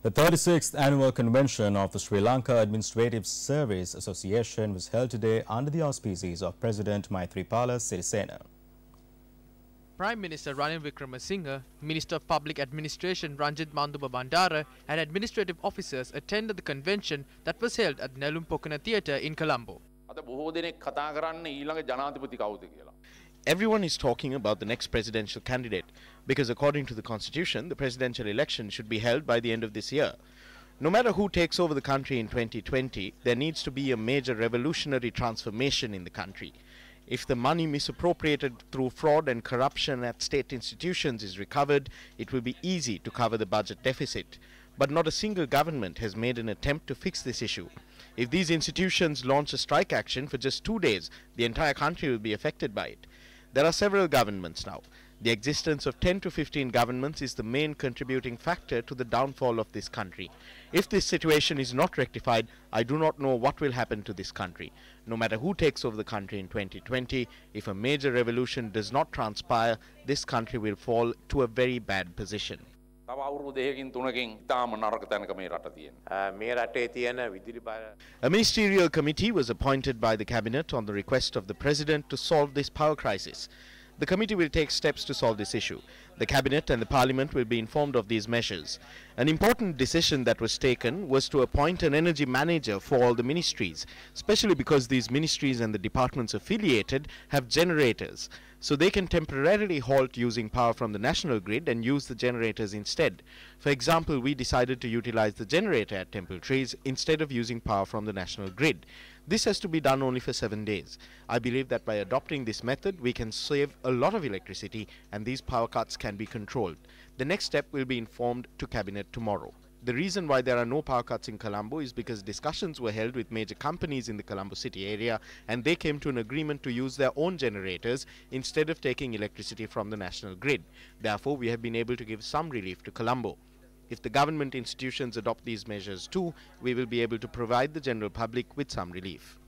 The 36th annual convention of the Sri Lanka Administrative Service Association was held today under the auspices of President Maithripala Sirisena. Prime Minister Ranil Wickremesinghe, Minister of Public Administration Ranjit Manduba Bandara and administrative officers attended the convention that was held at Nelum Pokana Theatre in Colombo. Everyone is talking about the next presidential candidate because according to the constitution, the presidential election should be held by the end of this year. No matter who takes over the country in 2020, there needs to be a major revolutionary transformation in the country. If the money misappropriated through fraud and corruption at state institutions is recovered, it will be easy to cover the budget deficit. But not a single government has made an attempt to fix this issue. If these institutions launch a strike action for just 2 days, the entire country will be affected by it. There are several governments now. The existence of 10 to 15 governments is the main contributing factor to the downfall of this country. If this situation is not rectified, I do not know what will happen to this country. No matter who takes over the country in 2020, if a major revolution does not transpire, this country will fall to a very bad position. A ministerial committee was appointed by the cabinet on the request of the president to solve this power crisis. The committee will take steps to solve this issue. The cabinet and the parliament will be informed of these measures. An important decision that was taken was to appoint an energy manager for all the ministries, especially because these ministries and the departments affiliated have generators, so they can temporarily halt using power from the national grid and use the generators instead. For example, we decided to utilize the generator at Temple Trees instead of using power from the national grid. This has to be done only for 7 days. I believe that by adopting this method, we can save a lot of electricity and these power cuts can be controlled. The next step will be informed to Cabinet tomorrow. The reason why there are no power cuts in Colombo is because discussions were held with major companies in the Colombo city area and they came to an agreement to use their own generators instead of taking electricity from the national grid. Therefore, we have been able to give some relief to Colombo. If the government institutions adopt these measures too, we will be able to provide the general public with some relief.